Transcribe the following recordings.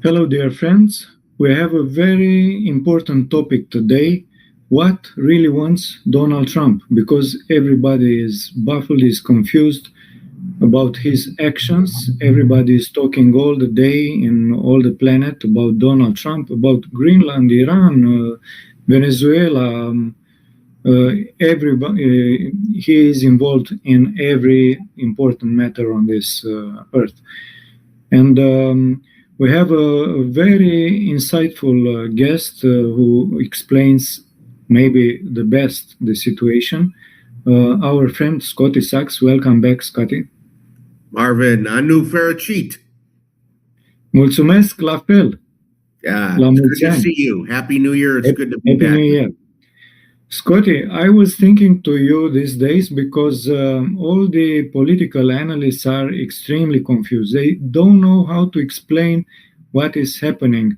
Hello, dear friends. We have a very important topic today. What really wants Donald Trump? Because everybody is baffled, is confused about his actions. Everybody is talking all the day in all the planet about Donald Trump, about Greenland, Iran, Venezuela. Everybody, he is involved in every important matter on this earth. And we have a very insightful guest who explains maybe the best the situation. Our friend Scotty Saks. Welcome back, Scotty. Marvin, anu fericit. Mulțumesc, la fel. Yeah, La it's good mulți to ani. see you. Happy New Year. It's good to be Happy back. New Year. Scotty, I was thinking to you these days because all the political analysts are extremely confused. They don't know how to explain what is happening.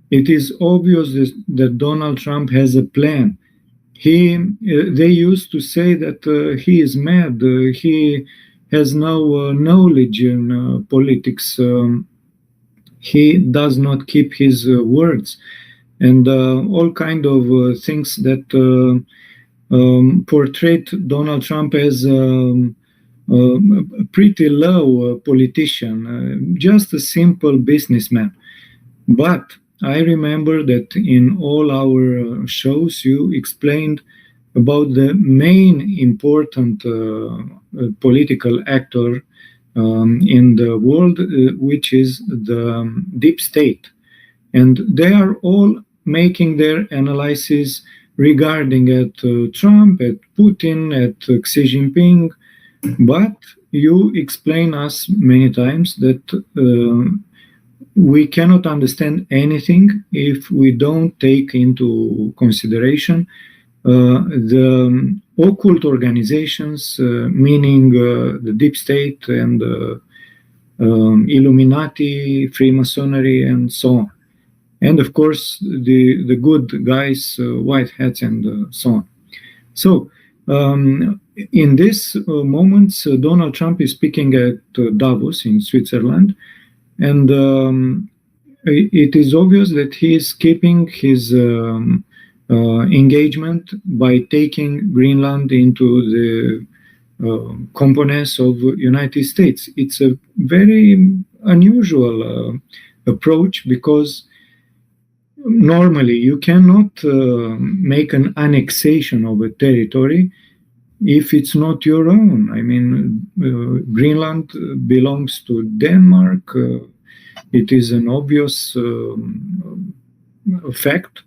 It is obvious that Donald Trump has a plan. They used to say that he is mad. He has no knowledge in politics. He does not keep his words. And all kind of things that portrayed Donald Trump as a pretty low politician, just a simple businessman. But I remember that in all our shows you explained about the main important political actor in the world, which is the deep state. And they are all making their analysis regarding at Trump, at Putin, at Xi Jinping. But you explain us many times that we cannot understand anything if we don't take into consideration the occult organizations, meaning the deep state and Illuminati, Freemasonry, and so on. And of course, the good guys, white hats, and so on. So, in this moments, Donald Trump is speaking at Davos in Switzerland, and it is obvious that he is keeping his engagement by taking Greenland into the components of United States. It's a very unusual approach because normally you cannot make an annexation of a territory if it's not your own. I mean, Greenland belongs to Denmark. It is an obvious fact.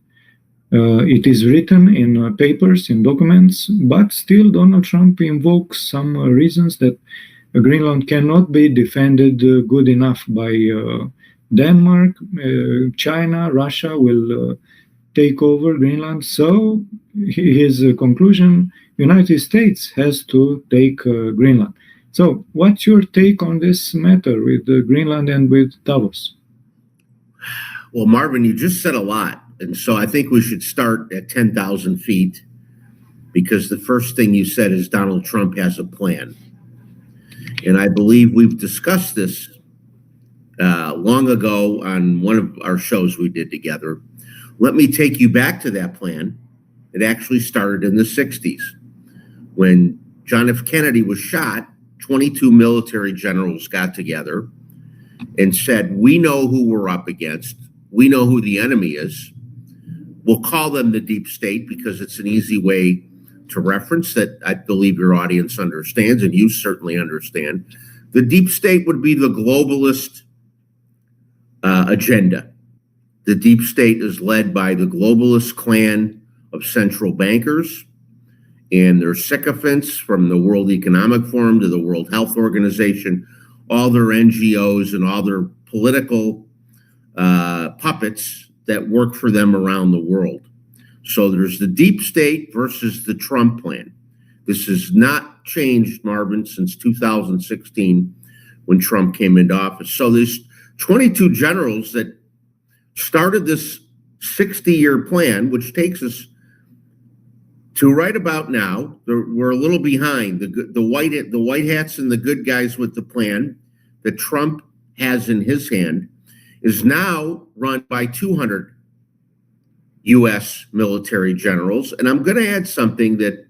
It is written in papers, in documents, but still Donald Trump invokes some reasons that Greenland cannot be defended good enough by Denmark. China, Russia will take over Greenland. So his conclusion, United States has to take Greenland. So what's your take on this matter with Greenland and with Davos? Well, Marvin, you just said a lot. And so I think we should start at 10,000 feet because the first thing you said is Donald Trump has a plan. And I believe we've discussed this long ago on one of our shows we did together. Let me take you back to that plan. It actually started in the 60s. When John F. Kennedy was shot, 22 military generals got together and said, we know who we're up against. We know who the enemy is. We'll call them the deep state because it's an easy way to reference that I believe your audience understands, and you certainly understand. The deep state would be the globalist agenda. The deep state is led by the globalist clan of central bankers and their sycophants from the World Economic Forum to the World Health Organization, all their NGOs and all their political puppets that work for them around the world. So there's the deep state versus the Trump plan. This has not changed, Marvin, since 2016 when Trump came into office. So there's 22 generals that started this 60-year plan, which takes us to right about now. We're a little behind. The white hats and the good guys with the plan that Trump has in his hand is now run by 200 U.S. military generals. And I'm going to add something that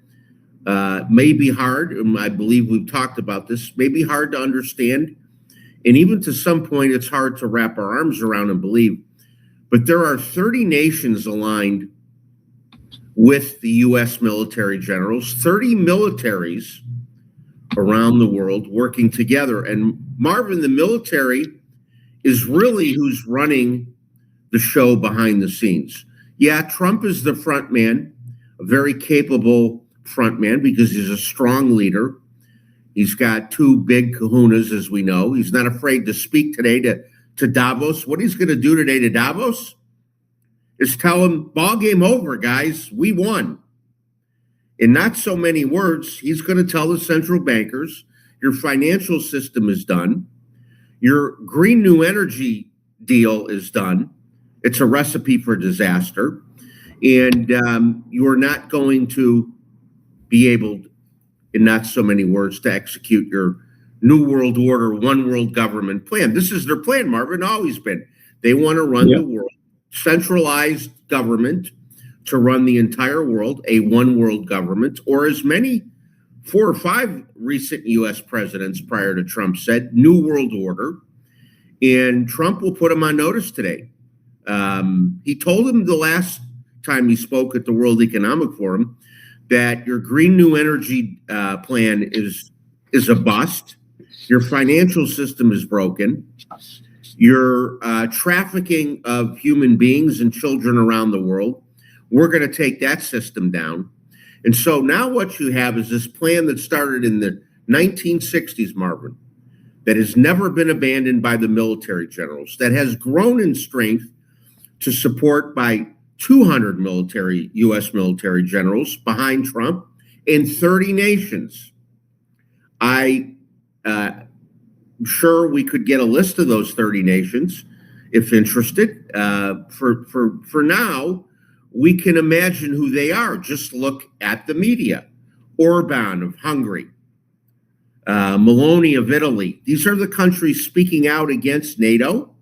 may be hard, and I believe we've talked about this, may be hard to understand. And even to some point, it's hard to wrap our arms around and believe. But there are 30 nations aligned with the U.S. military generals, 30 militaries around the world working together. And Marvin, the military is really who's running the show behind the scenes. Yeah, Trump is the front man, a very capable front man because he's a strong leader. He's got two big kahunas, as we know. He's not afraid to speak today to Davos. What he's going to do today to Davos is tell him, ball game over, guys. We won. In not so many words, he's going to tell the central bankers, your financial system is done. Your green new energy deal is done. It's a recipe for disaster. And you are not going to be able, in not so many words, to execute your New World Order, one world government plan. This is their plan, Marvin, always been. They want to run the world, centralized government to run the entire world, a one world government, or as many 4 or 5 recent U.S. presidents prior to Trump said, New World Order. And Trump will put him on notice today. He told him the last time he spoke at the World Economic Forum that your green new energy plan is a bust. Your financial system is broken. Your trafficking of human beings and children around the world, we're going to take that system down. And so now what you have is this plan that started in the 1960s, Marvin, that has never been abandoned by the military generals, that has grown in strength to support by 200 U.S. military generals behind Trump in 30 nations. I'm sure we could get a list of those 30 nations if interested. For now, we can imagine who they are. Just look at the media. Orban of Hungary, Meloni of Italy. These are the countries speaking out against NATO,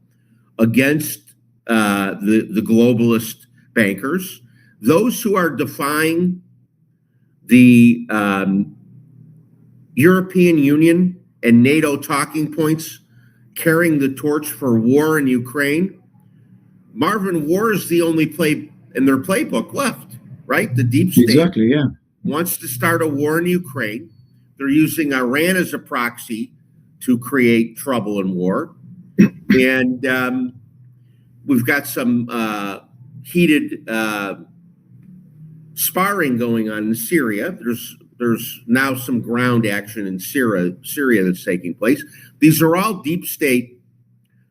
against the globalist bankers, those who are defying the European Union and NATO talking points, carrying the torch for war in Ukraine. Marvin, war is the only play in their playbook left, right? The deep state wants to start a war in Ukraine. They're using Iran as a proxy to create trouble and war. And we've got some heated sparring going on in Syria. There's now some ground action in Syria that's taking place. These are all deep state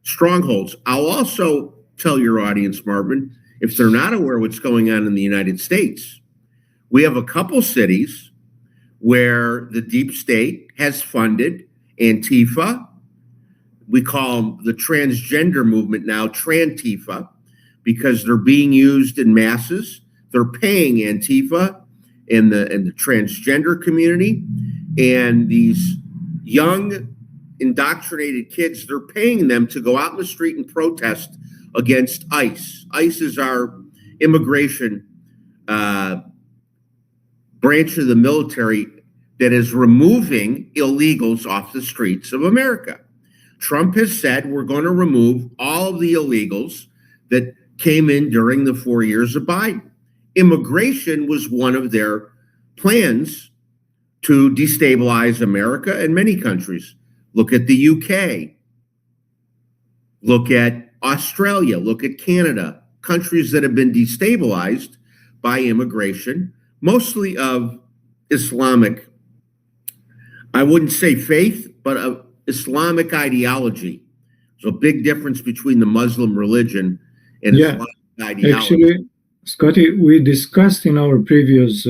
strongholds. I'll also tell your audience, Marvin, if they're not aware what's going on in the United States, we have a couple cities where the deep state has funded Antifa. We call them the transgender movement now Trantifa, because they're being used in masses. They're paying Antifa and the transgender community and these young indoctrinated kids, they're paying them to go out in the street and protest against ICE. ICE is our immigration branch of the military that is removing illegals off the streets of America. Trump has said we're going to remove all of the illegals that came in during the 4 years of Biden. Immigration was one of their plans to destabilize America and many countries. Look at the UK. Look at Australia. Look at Canada. Countries that have been destabilized by immigration, mostly of Islamic, I wouldn't say faith, but of Islamic ideology. There's a big difference between the Muslim religion and Islamic ideology. Actually, Scotty, we discussed in our previous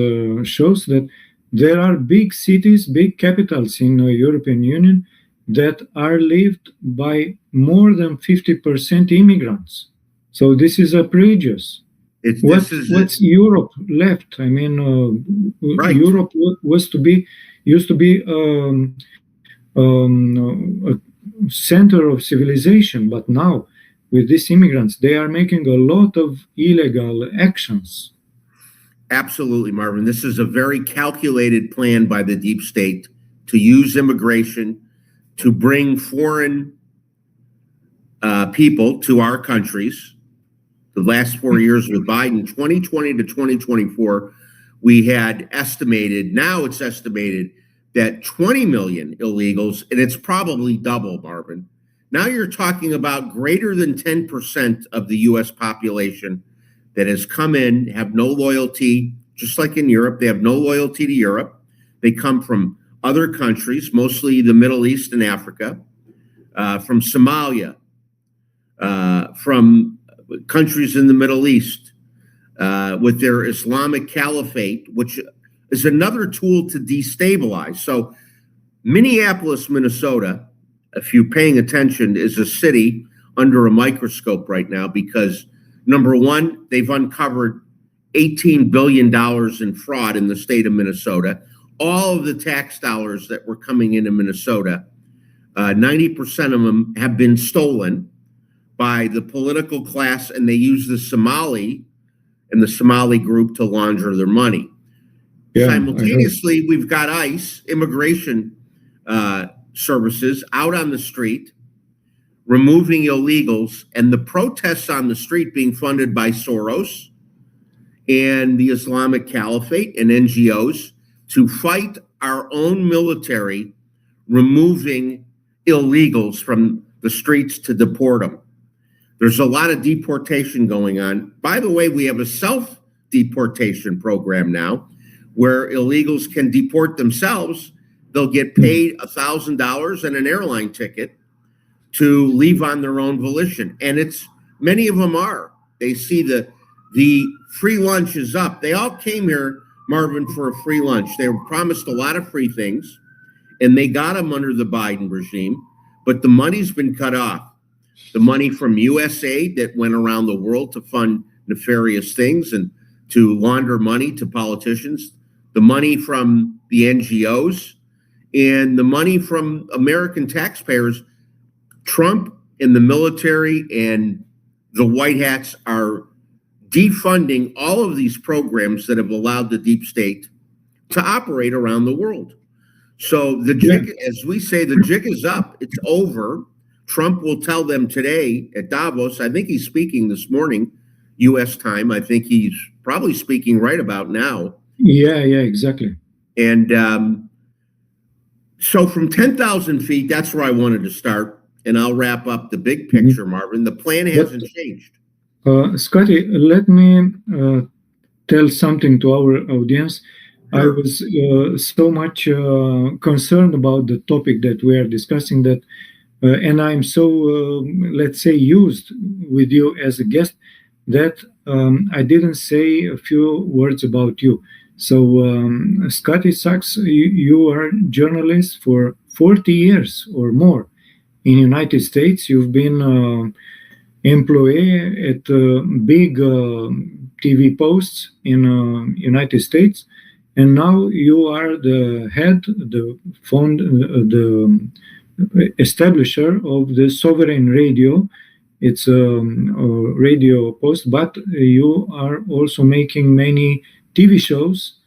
shows that there are big cities, big capitals in the European Union that are lived by more than 50% immigrants. So this is outrageous. What's Europe left? I mean, Europe used to be a center of civilization, but now with these immigrants. They are making a lot of illegal actions. Absolutely, Marvin. This is a very calculated plan by the deep state to use immigration to bring foreign people to our countries. The last 4 years with Biden, 2020 to 2024, we had estimated, now it's estimated that 20 million illegals, and it's probably double, Marvin. Now you're talking about greater than 10% of the U.S. population that has come in, have no loyalty, just like in Europe. They have no loyalty to Europe. They come from other countries, mostly the Middle East and Africa, from Somalia, from countries in the Middle East, with their Islamic caliphate, which is another tool to destabilize. So Minneapolis, Minnesota, if you're paying attention, is a city under a microscope right now because, number one, they've uncovered $18 billion in fraud in the state of Minnesota. All of the tax dollars that were coming into Minnesota, 90% of them have been stolen by the political class, and they use the Somali and the Somali group to launder their money. Yeah, simultaneously, we've got ICE, immigration services, out on the street, removing illegals, and the protests on the street being funded by Soros and the Islamic Caliphate and NGOs to fight our own military, removing illegals from the streets to deport them. There's a lot of deportation going on. By the way, we have a self-deportation program now where illegals can deport themselves. They'll get paid $1,000 and an airline ticket to leave on their own volition. And it's many of them are. They see the free lunch is up. They all came here, Marvin, for a free lunch. They were promised a lot of free things, and they got them under the Biden regime, but the money's been cut off. The money from USAID that went around the world to fund nefarious things and to launder money to politicians, the money from the NGOs, and the money from American taxpayers. Trump and the military and the White Hats are defunding all of these programs that have allowed the deep state to operate around the world. So the jig, as we say, the jig is up. It's over. Trump will tell them today at Davos. I think he's speaking this morning, U.S. time. I think he's probably speaking right about now. Yeah, exactly. And so from 10,000 feet, that's where I wanted to start. And I'll wrap up the big picture, Marvin. The plan hasn't changed. Scotty, let me tell something to our audience. Sure. I was so much concerned about the topic that we are discussing that, and I'm so, let's say, used with you as a guest that I didn't say a few words about you. So, Scotty Saks, you are a journalist for 40 years or more in United States. You've been employee at big TV posts in United States, and now you are the head, the establisher of the Sovereign Radio. It's a radio post, but you are also making many TV shows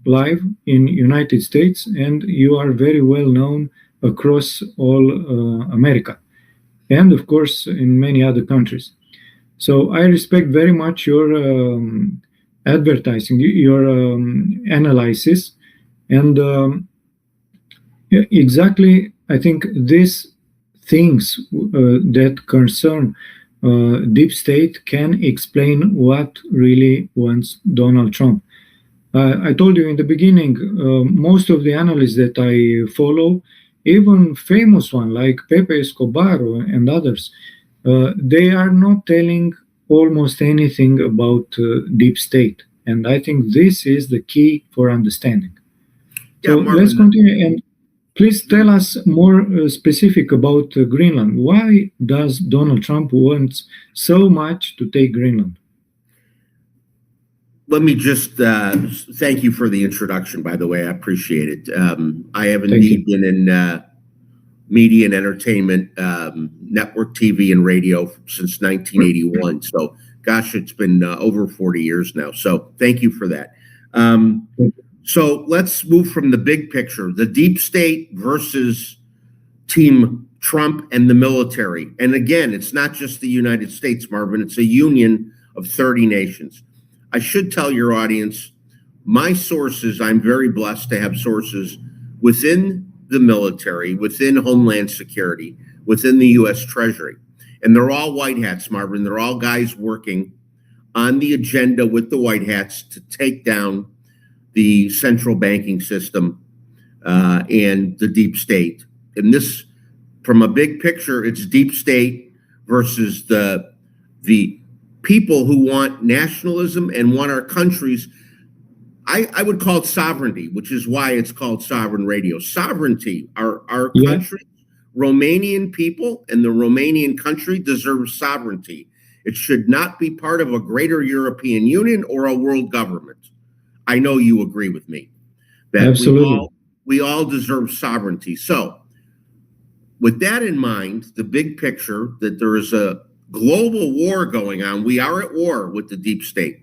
live in United States, and you are very well known across all America, and of course in many other countries. So I respect very much your advertising, your analysis, and exactly I think these things that concern deep state can explain what really wants Donald Trump. I told you in the beginning, most of the analysts that I follow, even famous one like Pepe Escobar and others, they are not telling almost anything about deep state. And I think this is the key for understanding. So let's continue. And please tell us more specific about Greenland. Why does Donald Trump want so much to take Greenland? Let me just thank you for the introduction, by the way. I appreciate it. I have indeed been in media and entertainment, network TV and radio since 1981. So, gosh, it's been over 40 years now. So thank you for that. So let's move from the big picture, the deep state versus Team Trump and the military. And again, it's not just the United States, Marvin. It's a union of 30 nations. I should tell your audience, my sources, I'm very blessed to have sources within the military, within Homeland Security, within the U.S. Treasury. And they're all white hats, Marvin. They're all guys working on the agenda with the white hats to take down the central banking system and the deep state. And this, from a big picture, it's deep state versus the people who want nationalism and want our countries. I would call it sovereignty, which is why it's called Sovereign Radio. Sovereignty, our country, Romanian people and the Romanian country deserve sovereignty. It should not be part of a greater European Union or a world government. I know you agree with me that absolutely we all deserve sovereignty. So with that in mind, the big picture that there is a global war going on. We are at war with the deep state.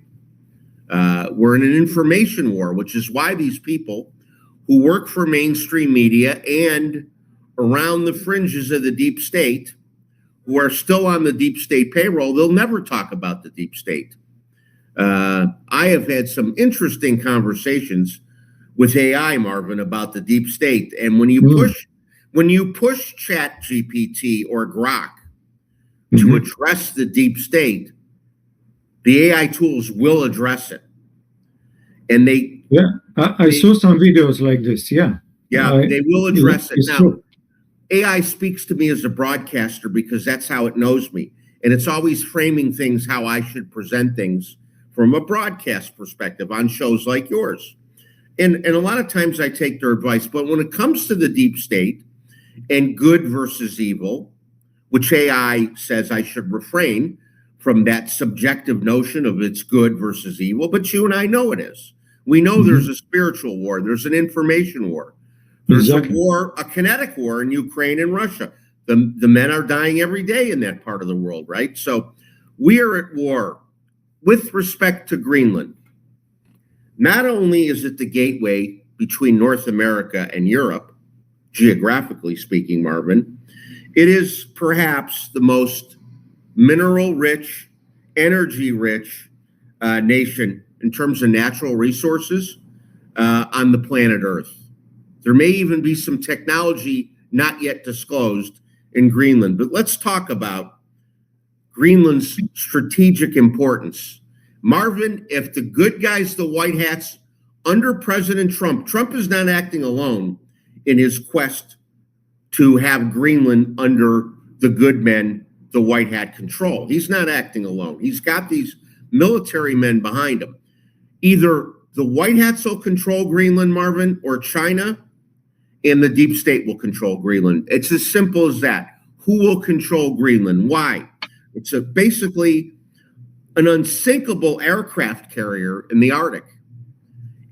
We're in an information war, which is why these people who work for mainstream media and around the fringes of the deep state, who are still on the deep state payroll, they'll never talk about the deep state. I have had some interesting conversations with AI, Marvin, about the deep state. And when you push Chat GPT or Grok to address the deep state, the AI tools will address it. And I saw some videos like this. They will address it. Now, true. AI speaks to me as a broadcaster because that's how it knows me. And it's always framing things how I should present things from a broadcast perspective on shows like yours. And a lot of times I take their advice. But when it comes to the deep state and good versus evil, which AI says I should refrain from that subjective notion of it's good versus evil, but you and I know it is. We know there's a spiritual war. There's an information war. There's a war, a kinetic war in Ukraine and Russia. The men are dying every day in that part of the world, right? So we are at war with respect to Greenland. Not only is it the gateway between North America and Europe, geographically speaking, Marvin, it is perhaps the most mineral-rich, energy-rich nation in terms of natural resources on the planet Earth. There may even be some technology not yet disclosed in Greenland, but let's talk about Greenland's strategic importance. Marvin, if the good guys, the white hats, under President Trump is not acting alone in his quest to have Greenland under the good men, the white hat control. He's not acting alone. He's got these military men behind him. Either the white hats will control Greenland, Marvin, or China and the deep state will control Greenland. It's as simple as that. Who will control Greenland? Why? It's basically an unsinkable aircraft carrier in the Arctic.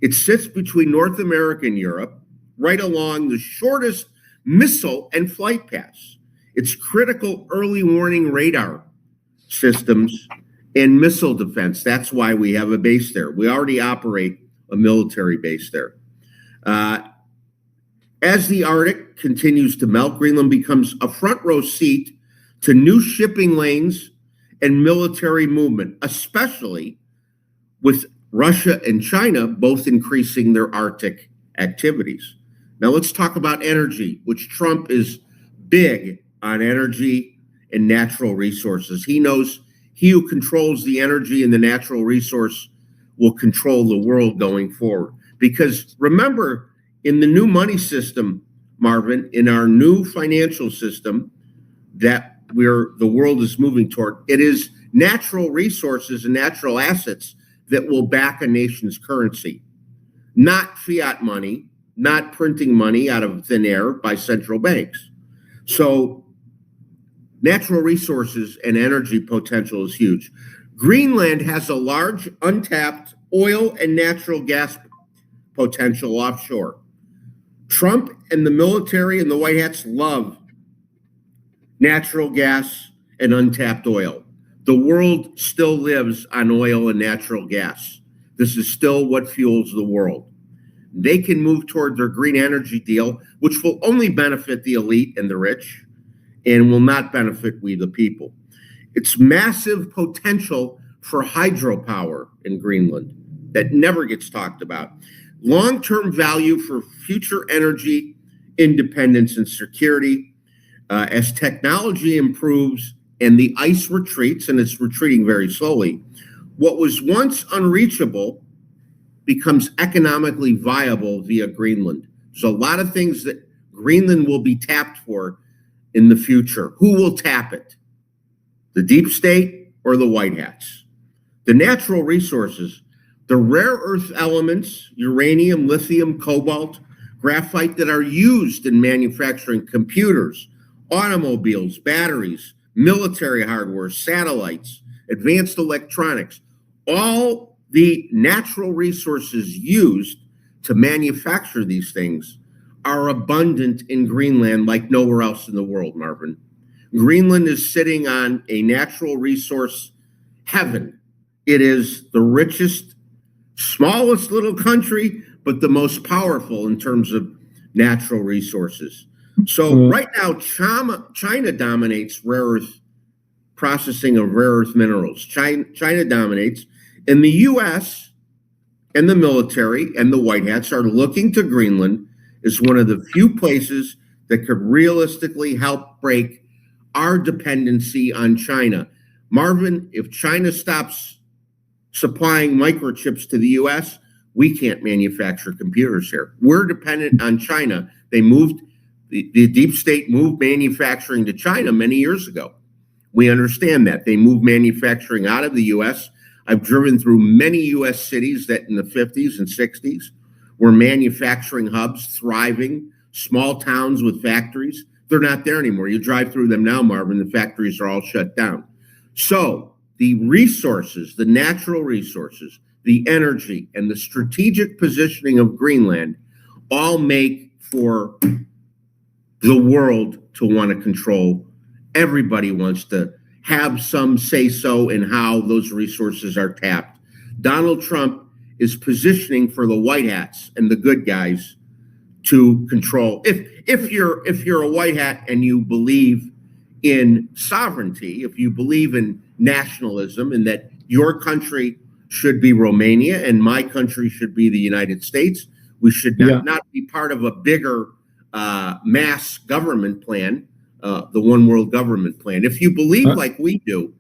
It sits between North America and Europe, right along the shortest missile and flight paths. It's critical early warning radar systems and missile defense. That's why we have a base there. We already operate a military base there. As the Arctic continues to melt, Greenland becomes a front row seat to new shipping lanes and military movement, especially with Russia and China both increasing their Arctic activities. Now let's talk about energy, which Trump is big on energy and natural resources. He knows he who controls the energy and the natural resource will control the world going forward. Because remember, in the new money system, Marvin, in our new financial system that the world is moving toward, it is natural resources and natural assets that will back a nation's currency, not fiat money, not printing money out of thin air by central banks. So natural resources and energy potential is huge. Greenland has a large untapped oil and natural gas potential offshore. Trump and the military and the White Hats love natural gas, and untapped oil. The world still lives on oil and natural gas. This is still what fuels the world. They can move toward their green energy deal, which will only benefit the elite and the rich and will not benefit we the people. It's massive potential for hydropower in Greenland that never gets talked about. Long-term value for future energy independence and security. As technology improves and the ice retreats, and it's retreating very slowly, what was once unreachable becomes economically viable via Greenland. There's a lot of things that Greenland will be tapped for in the future. Who will tap it? The deep state or the white hats? The natural resources, the rare earth elements, uranium, lithium, cobalt, graphite that are used in manufacturing computers, automobiles, batteries, military hardware, satellites, advanced electronics, all the natural resources used to manufacture these things are abundant in Greenland like nowhere else in the world, Marvin. Greenland is sitting on a natural resource heaven. It is the richest, smallest little country, but the most powerful in terms of natural resources. So right now, China dominates rare earth processing of rare earth minerals. China dominates, and the U.S. and the military and the white hats are looking to Greenland as one of the few places that could realistically help break our dependency on China. Marvin, if China stops supplying microchips to the U.S., we can't manufacture computers here. We're dependent on China. They moved, the deep state moved manufacturing to China many years ago. We understand that. They moved manufacturing out of the U.S. I've driven through many U.S. cities that in the 50s and 60s were manufacturing hubs, thriving, small towns with factories. They're not there anymore. You drive through them now, Marvin, the factories are all shut down. So the resources, the natural resources, the energy, and the strategic positioning of Greenland all make for the world to want to control. Everybody wants to have some say-so in how those resources are tapped. Donald Trump is positioning for the white hats and the good guys to control. If you're a white hat and you believe in sovereignty, if you believe in nationalism and that your country should be Romania and my country should be the United States, we should not be part of a bigger mass government plan, the one world government plan. If you believe like we do,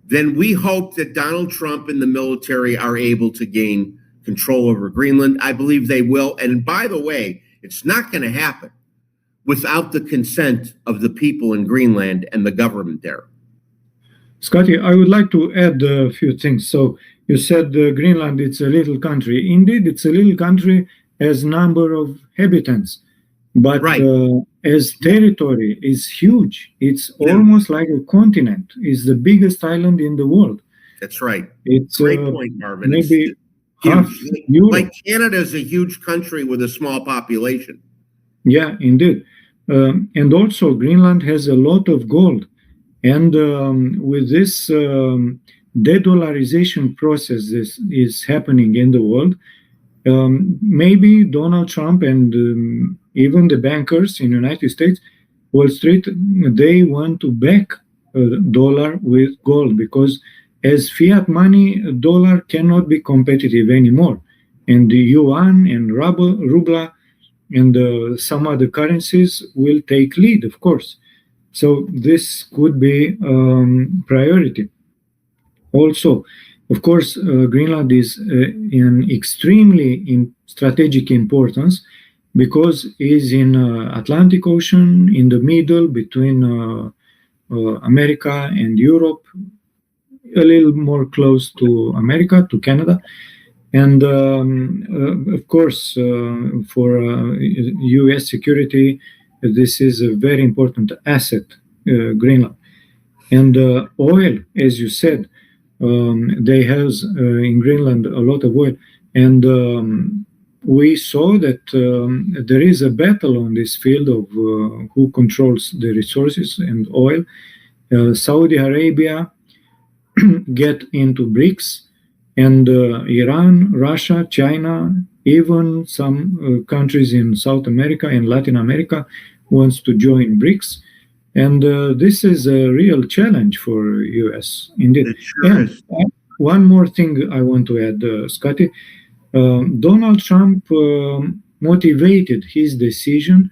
then we hope that Donald Trump and the military are able to gain control over Greenland. I believe they will. And by the way, it's not going to happen without the consent of the people in Greenland and the government there. Scotty, I would like to add a few things. So you said Greenland, it's a little country. Indeed, it's a little country as number of inhabitants, but as territory is huge. It's almost like a continent. It's the biggest island in the world. That's right. It's great point, Marvin. Maybe half Europe. Like Canada is a huge country with a small population. Yeah, indeed. And also Greenland has a lot of gold. And with this de-dollarization process this is happening in the world, maybe Donald Trump and even the bankers in the United States, Wall Street, they want to back dollar with gold because as fiat money, dollar cannot be competitive anymore. And the yuan and ruble and some other currencies will take lead, of course. So this could be priority. Also, of course, Greenland is in extremely strategic importance because it is in Atlantic Ocean, in the middle between America and Europe, a little more close to America, to Canada. And of course, for U.S. security, this is a very important asset, Greenland. And oil, as you said, they have in Greenland a lot of oil. And we saw that there is a battle on this field of who controls the resources and oil. Saudi Arabia get into BRICS, and Iran, Russia, China, even some countries in South America and Latin America wants to join BRICS. And this is a real challenge for US, indeed. It sure is. One more thing I want to add, Scotty. Donald Trump motivated his decision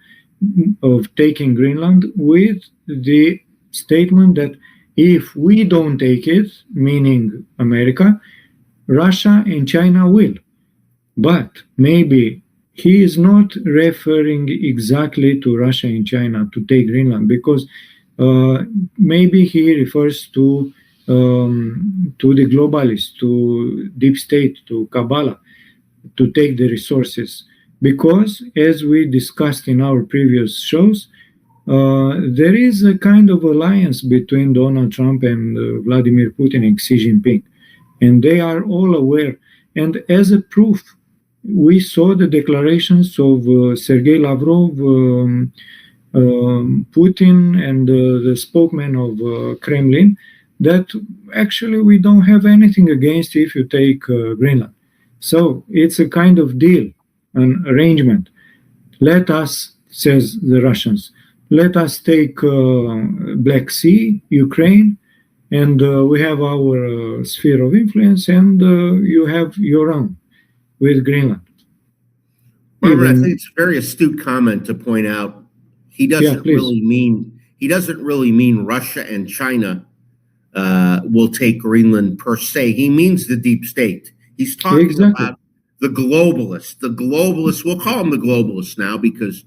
of taking Greenland with the statement that if we don't take it, meaning America, Russia and China will. But maybe he is not referring exactly to Russia and China to take Greenland, because maybe he refers to the globalists, to deep state, to Kabbalah, to take the resources. Because, as we discussed in our previous shows, there is a kind of alliance between Donald Trump and Vladimir Putin and Xi Jinping. And they are all aware. And as a proof, we saw the declarations of Sergei Lavrov, Putin, and the spokesman of Kremlin, that actually we don't have anything against if you take Greenland. So it's a kind of deal, an arrangement. Let us, says the Russians, let us take Black Sea, Ukraine, and we have our sphere of influence, and you have your own with Greenland. Robert, I think it's a very astute comment to point out he doesn't really mean Russia and China will take Greenland per se. He means the deep state. He's talking about the globalists. The globalists, we'll call them the globalists now because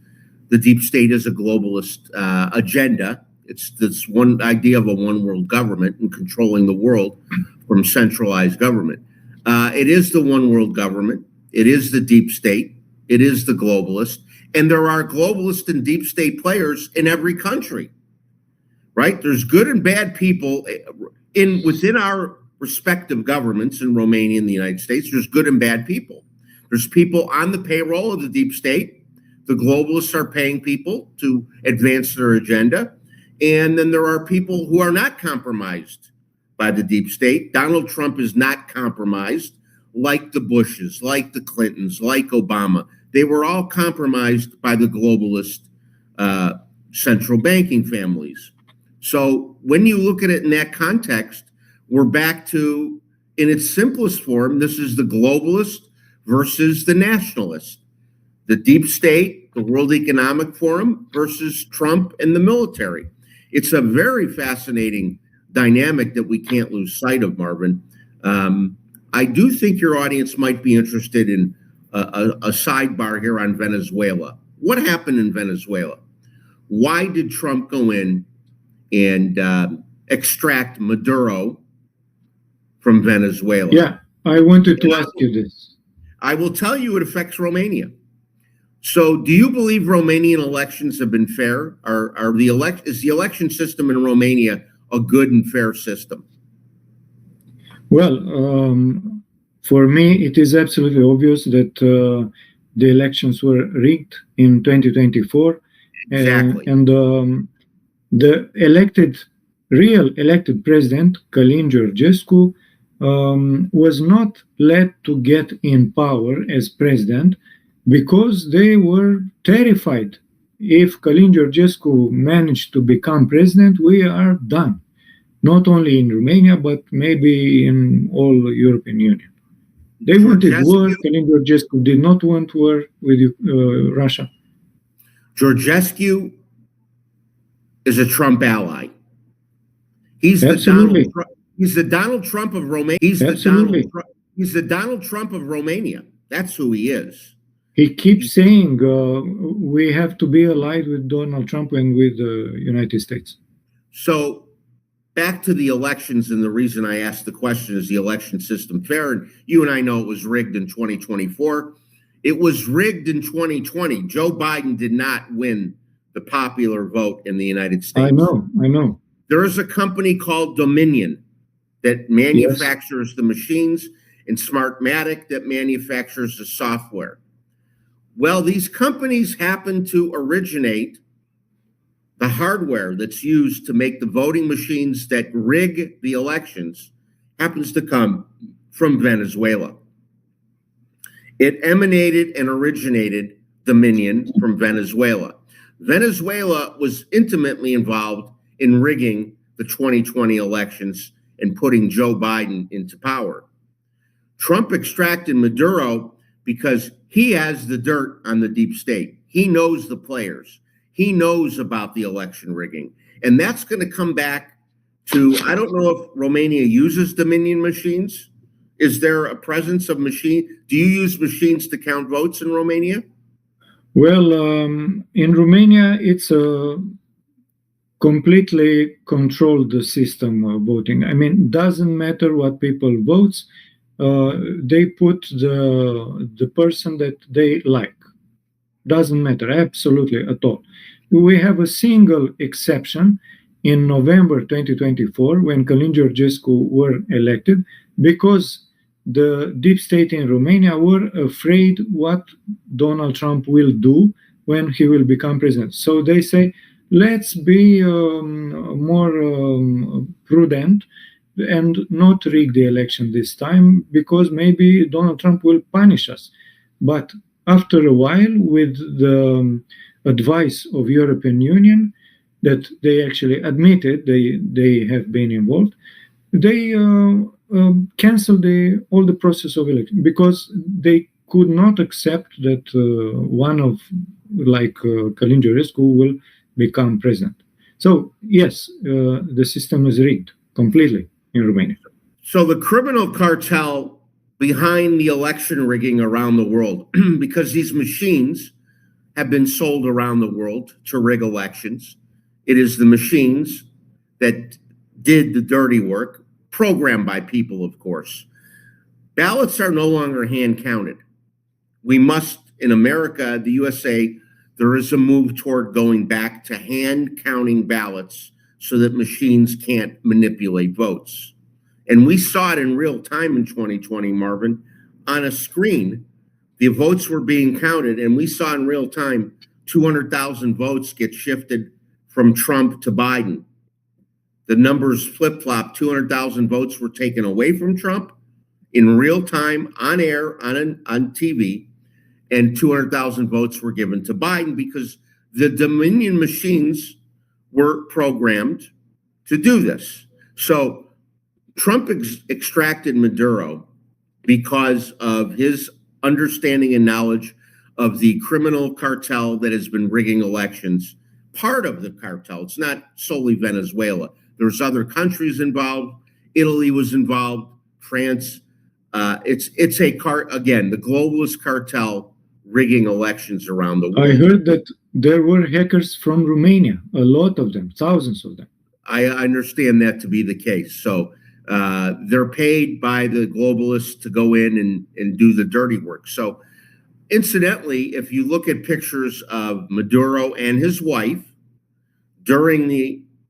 the deep state is a globalist agenda. It's this one idea of a one world government and controlling the world from centralized government. It is the one world government. It is the deep state. It is the globalist. And there are globalist and deep state players in every country, right? There's good and bad people within our respective governments in Romania and the United States. There's good and bad people. There's people on the payroll of the deep state. The globalists are paying people to advance their agenda. And then there are people who are not compromised by the deep state. Donald Trump is not compromised, like the Bushes, like the Clintons, like Obama. They were all compromised by the globalist central banking families. So when you look at it in that context, we're back to, in its simplest form, this is the globalist versus the nationalist. The deep state, the World Economic Forum versus Trump and the military. It's a very fascinating dynamic that we can't lose sight of, Marvin. I do think your audience might be interested in a sidebar here on Venezuela. What happened in Venezuela? Why did Trump go in and extract Maduro from Venezuela? Yeah, I wanted to ask you this. I will tell you it affects Romania. So do you believe Romanian elections have been fair? Is the election system in Romania a good and fair system? Well, for me, it is absolutely obvious that the elections were rigged in 2024. Exactly. And the real elected president, Călin Georgescu, was not let to get in power as president because they were terrified. If Călin Georgescu managed to become president, we are done. Not only in Romania, but maybe in all European Union. They wanted war. Călin Georgescu did not want war with Russia. Georgescu is a Trump ally. He's Absolutely. the Donald Trump of Romania. He's the Donald Trump of Romania. That's who he is. He keeps saying we have to be allied with Donald Trump and with the United States. So back to the elections, and the reason I asked the question is the election system fair? And you and I know it was rigged in 2024. It was rigged in 2020. Joe Biden did not win the popular vote in the United States. I know. There is a company called Dominion that manufactures the machines, and Smartmatic that manufactures the software. Well, these companies happen to originate the hardware that's used to make the voting machines that rig the elections happens to come from Venezuela. It emanated and originated Dominion from Venezuela. Venezuela was intimately involved in rigging the 2020 elections and putting Joe Biden into power. Trump extracted Maduro because he has the dirt on the deep state. He knows the players. He knows about the election rigging. And that's going to come back to, I don't know if Romania uses Dominion machines. Is there a presence of machine? Do you use machines to count votes in Romania? Well, in Romania, it's a completely controlled system of voting. I mean, doesn't matter what people votes. They put the person that they like. Doesn't matter, absolutely at all. We have a single exception in November 2024 when Călin Georgescu were elected, because the deep state in Romania were afraid what Donald Trump will do when he will become president. So they say, let's be more prudent and not rig the election this time, because maybe Donald Trump will punish us. But after a while, with the advice of European Union, that they actually admitted they have been involved, they canceled all the process of election, because they could not accept that one of, like Călin Georgescu, will become president. So yes, the system is rigged completely in Romania. So the criminal cartel behind the election rigging around the world, because these machines have been sold around the world to rig elections. It is the machines that did the dirty work, programmed by people, of course. Ballots are no longer hand counted. We must, in America, the USA, there is a move toward going back to hand counting ballots so that machines can't manipulate votes. And we saw it in real time in 2020, Marvin, on a screen. The votes were being counted, and we saw in real time 200,000 votes get shifted from Trump to Biden. The numbers flip-flopped. 200,000 votes were taken away from Trump in real time, on air, on TV, and 200,000 votes were given to Biden, because the Dominion machines were programmed to do this. So Trump extracted Maduro because of his understanding and knowledge of the criminal cartel that has been rigging elections. Part of the cartel. It's not solely Venezuela. There's other countries involved. Italy was involved. France. It's again, the globalist cartel rigging elections around the world. I heard that there were hackers from Romania, a lot of them, thousands of them. I understand that to be the case. So they're paid by the globalists to go in and do the dirty work. So incidentally, if you look at pictures of Maduro and his wife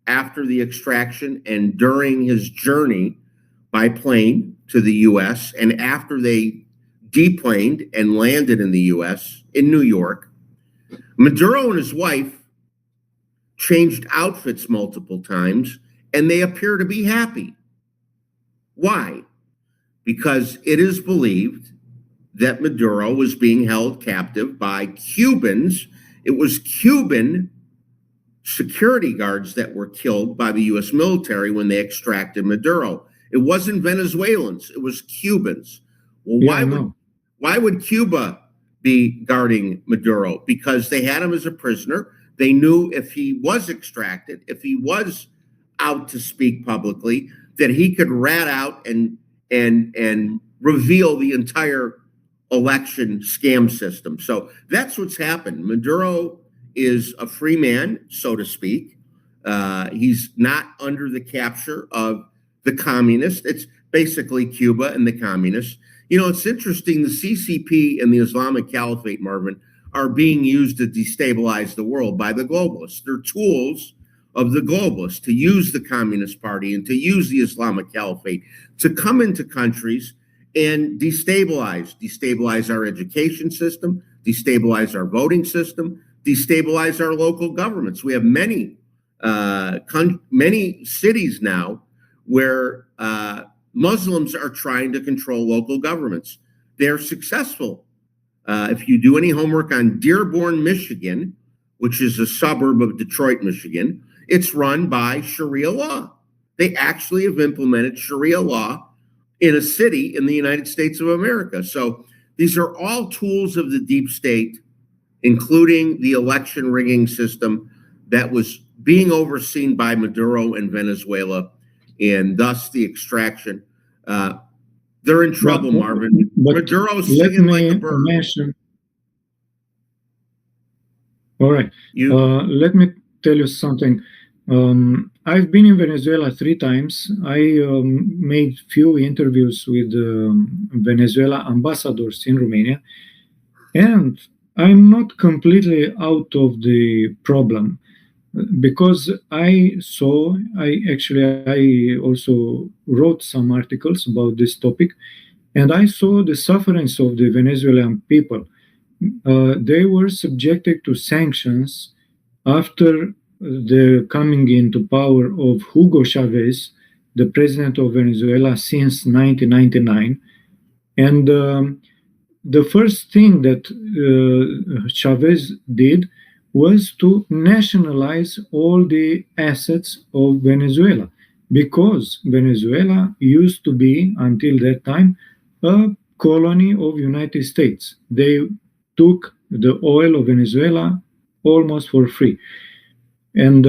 after the extraction and during his journey by plane to the U.S. and after they deplaned and landed in the U.S. in New York, Maduro and his wife changed outfits multiple times, and they appear to be happy. Why? Because it is believed that Maduro was being held captive by Cubans. It was Cuban security guards that were killed by the U.S. military when they extracted Maduro. It wasn't Venezuelans, it was Cubans. Well, why would Cuba be guarding Maduro? Because they had him as a prisoner. They knew if he was extracted, if he was out to speak publicly, that he could rat out and reveal the entire election scam system. So that's what's happened. Maduro is a free man, so to speak. He's not under the capture of the communists. It's basically Cuba and the communists. You know, it's interesting. The CCP and the Islamic Caliphate, Marvin, are being used to destabilize the world by the globalists. They're tools of the globalists to use the Communist Party and to use the Islamic Caliphate to come into countries and destabilize our education system, destabilize our voting system, destabilize our local governments. We have many cities now where Muslims are trying to control local governments. They're successful. If you do any homework on Dearborn, Michigan, which is a suburb of Detroit, Michigan, it's run by Sharia law. They actually have implemented Sharia law in a city in the United States of America. So these are all tools of the deep state, including the election rigging system that was being overseen by Maduro in Venezuela, and thus the extraction. They're in trouble, Marvin. Maduro's singing like a bird. All right. Let me tell you something. I've been in Venezuela 3 times. I made few interviews with Venezuela ambassadors in Romania, and I'm not completely out of the problem, because I also wrote some articles about this topic, and I saw the sufferings of the Venezuelan people. They were subjected to sanctions after the coming into power of Hugo Chavez, the president of Venezuela since 1999. And the first thing that Chavez did was to nationalize all the assets of Venezuela, because Venezuela used to be, until that time, a colony of United States. They took the oil of Venezuela almost for free. And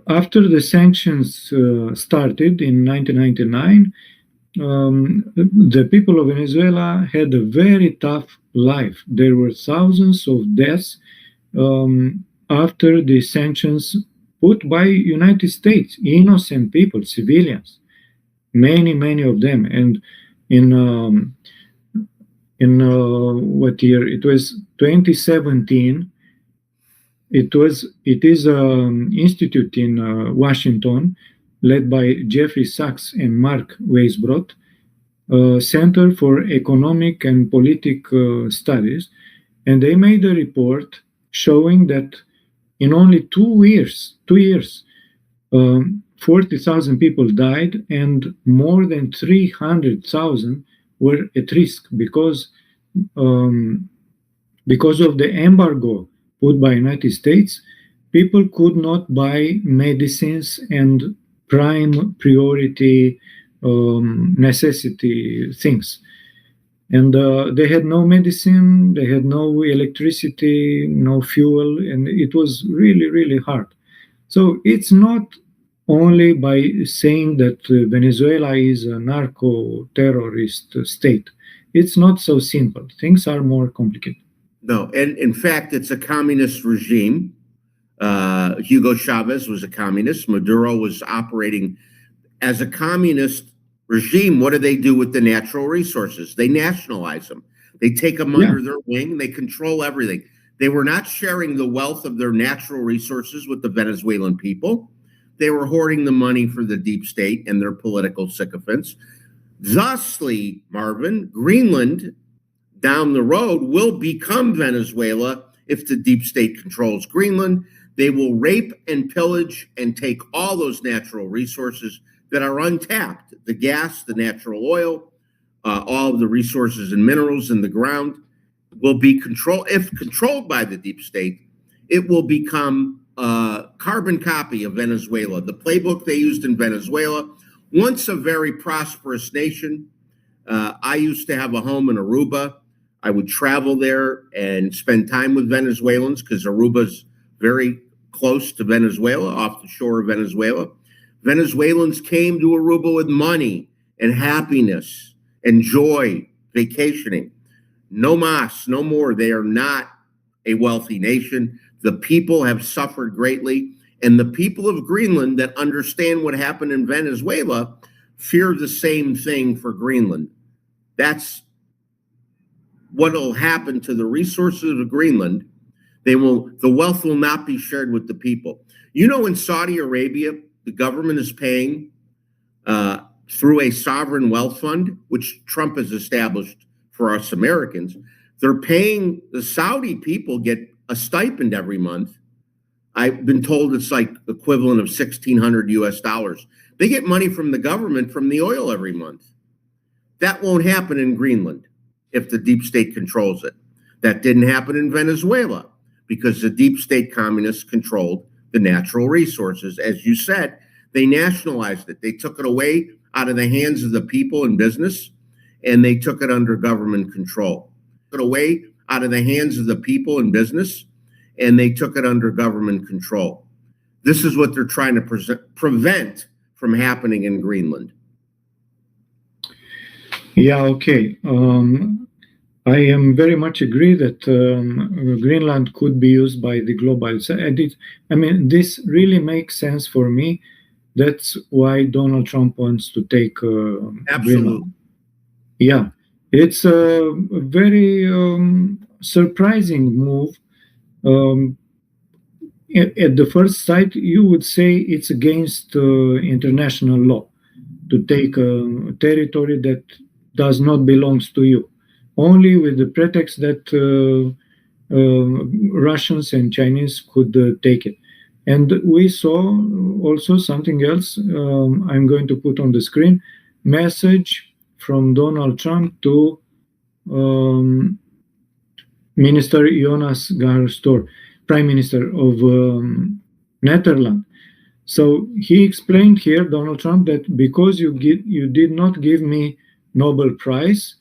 after the sanctions started in 1999, the people of Venezuela had a very tough life. There were thousands of deaths after the sanctions put by United States, innocent people, civilians, many of them. And in what year? It was 2017. It is an institute in Washington, led by Jeffrey Saks and Mark Weisbrot, Center for Economic and Political Studies, and they made a report showing that in only 2 years, 40,000 people died, and more than 300,000 were at risk because of the embargo put by United States. People could not buy medicines and prime priority necessity things. And they had no medicine, they had no electricity, no fuel, and it was really hard. So it's not only by saying that Venezuela is a narco-terrorist state. It's not so simple. Things are more complicated. No, and in fact, it's a communist regime. Hugo Chavez was a communist. Maduro was operating as a communist regime. What do they do with the natural resources? They nationalize them. They take them under their wing. They control everything. They were not sharing the wealth of their natural resources with the Venezuelan people. They were hoarding the money for the deep state and their political sycophants. Thusly, Marvin, Greenland down the road will become Venezuela if the deep state controls Greenland. They will rape and pillage and take all those natural resources that are untapped, the gas, the natural oil, all of the resources and minerals in the ground will be controlled. If controlled by the deep state, it will become a carbon copy of Venezuela, the playbook they used in Venezuela. Once a very prosperous nation. I used to have a home in Aruba. I would travel there and spend time with Venezuelans because Aruba's very close to Venezuela, off the shore of Venezuela. Venezuelans came to Aruba with money and happiness and joy, vacationing. No mas, no more. They are not a wealthy nation. The people have suffered greatly. And the people of Greenland that understand what happened in Venezuela fear the same thing for Greenland. That's what will happen to the resources of Greenland. The wealth will not be shared with the people. You know, in Saudi Arabia, the government is paying through a sovereign wealth fund, which Trump has established for us Americans. They're paying the Saudi people get a stipend every month. I've been told it's like equivalent of $1,600 US. They get money from the government from the oil every month. That won't happen in Greenland if the deep state controls it. That didn't happen in Venezuela because the deep state communists controlled the natural resources. As you said, they nationalized it. They took it away out of the hands of the people in business, and they took it under government control. Took it away out of the hands of the people in business, and they took it under government control. This is what they're trying to prevent from happening in Greenland. Yeah, okay. I am very much agree that Greenland could be used by the globalists. I mean, this really makes sense for me. That's why Donald Trump wants to take Greenland. Yeah, it's a very surprising move. At the first sight, you would say it's against international law to take a territory that does not belong to you, only with the pretext that Russians and Chinese could take it. And we saw also something else. I'm going to put on the screen message from Donald Trump to Minister Jonas Gahr Store, Prime Minister of Netherlands. So he explained here, Donald Trump, that because you did not give me Nobel Prize,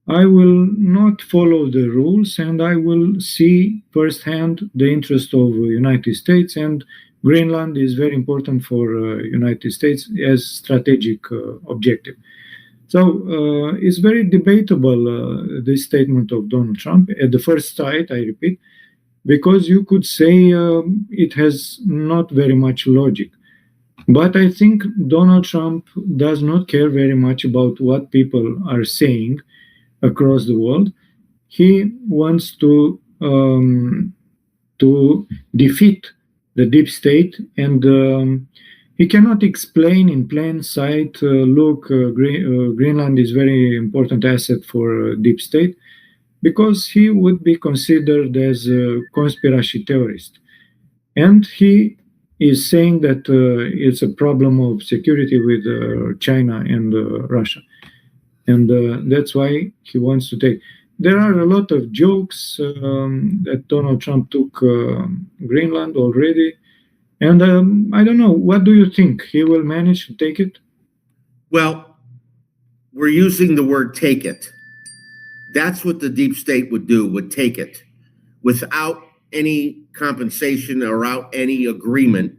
I will not follow the rules, and I will see firsthand the interest of the United States, and Greenland is very important for United States as strategic objective. So it's very debatable, this statement of Donald Trump. At the first sight, I repeat, because you could say it has not very much logic. But I think Donald Trump does not care very much about what people are saying across the world. He wants to defeat the deep state, and he cannot explain in plain sight, look, Greenland is very important asset for deep state, because he would be considered as a conspiracy theorist. And he is saying that it's a problem of security with China and Russia. And that's why he wants to take. There are a lot of jokes that Donald Trump took Greenland already. And I don't know, what do you think? He will manage to take it? Well, we're using the word take it. That's what the deep state would do, would take it without any compensation or without any agreement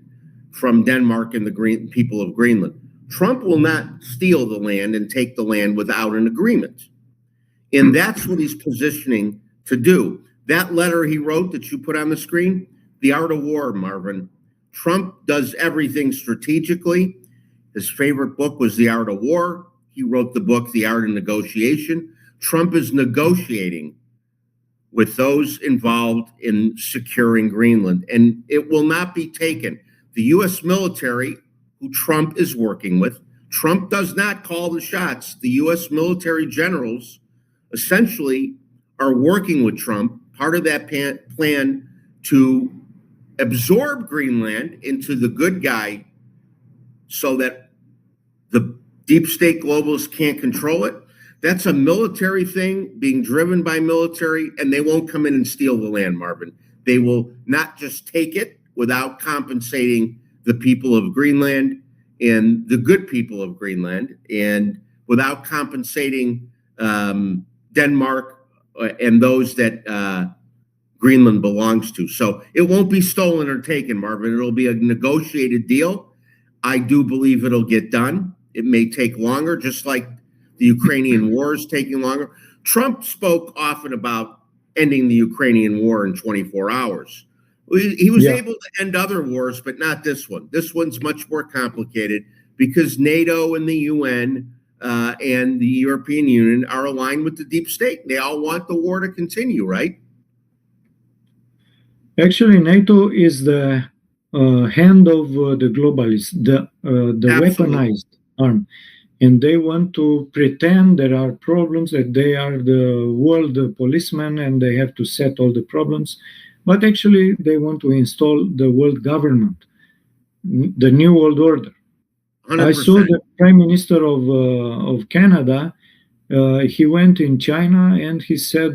from Denmark and the people of Greenland. Trump will not steal the land and take the land without an agreement. And that's what he's positioning to do. That letter he wrote that you put on the screen, The Art of War, Marvin. Trump does everything strategically. His favorite book was The Art of War. He wrote the book, The Art of Negotiation. Trump is negotiating with those involved in securing Greenland, and it will not be taken. The U.S. military, who Trump is working with, Trump does not call the shots. The U.S. military generals essentially are working with Trump, part of that plan to absorb Greenland into the good guy so that the deep state globalists can't control it. That's a military thing being driven by military, and they won't come in and steal the land, Marvin. They will not just take it without compensating the people of Greenland and the good people of Greenland, and without compensating Denmark and those that Greenland belongs to. So it won't be stolen or taken, Marvin. It'll be a negotiated deal. I do believe it'll get done. It may take longer, just like the Ukrainian war is taking longer. Trump spoke often about ending the Ukrainian war in 24 hours. He was able to end other wars, but not this one. This one's much more complicated because NATO and the UN and the European Union are aligned with the deep state. They all want the war to continue, right? Actually, NATO is the hand of the globalists, the weaponized arm. and they want to pretend there are problems, that they are the world policemen and they have to set all the problems. But actually, they want to install the world government, the new world order. 100%. I saw the Prime Minister of Canada. He went in China and he said,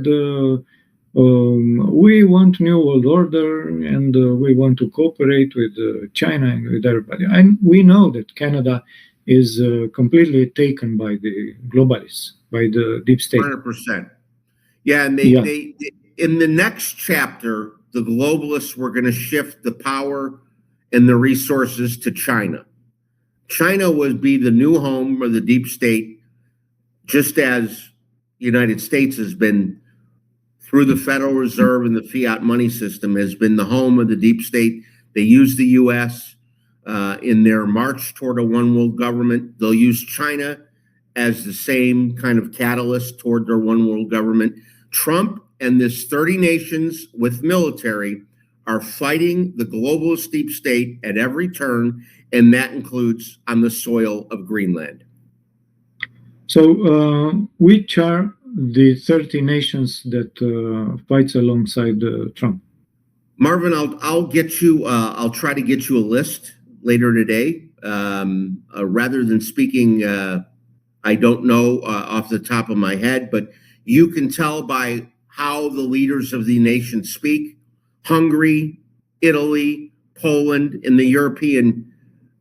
we want new world order and we want to cooperate with China and with everybody. And we know that Canada is completely taken by the globalists, by the deep state. 100%. Yeah, and they in the next chapter, the globalists were going to shift the power and the resources to China. China would be the new home of the deep state, just as the United States has been, through the Federal Reserve and the fiat money system, has been the home of the deep state. They use the U.S. In their march toward a one world government. They'll use China as the same kind of catalyst toward their one world government. Trump and this 30 nations with military are fighting the globalist deep state at every turn, and that includes on the soil of Greenland. So, which are the 30 nations that fights alongside Trump? Marvin, I'll get you. I'll try to get you a list later today. Rather than speaking, I don't know off the top of my head, but you can tell by how the leaders of the nation speak. Hungary, Italy, Poland, and the European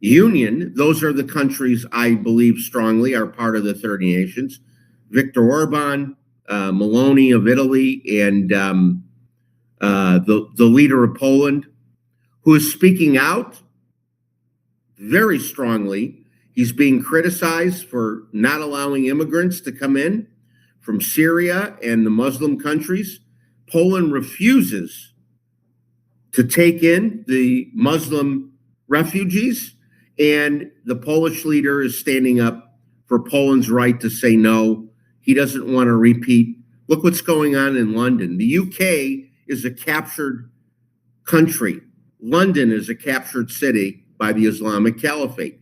Union, those are the countries I believe strongly are part of the 30 nations. Viktor Orban, Meloni of Italy, and the leader of Poland, who is speaking out very strongly. He's being criticized for not allowing immigrants to come in from Syria and the Muslim countries. Poland refuses to take in the Muslim refugees, and the Polish leader is standing up for Poland's right to say no. He doesn't want to repeat. Look what's going on in London. The UK is a captured country. London is a captured city by the Islamic Caliphate.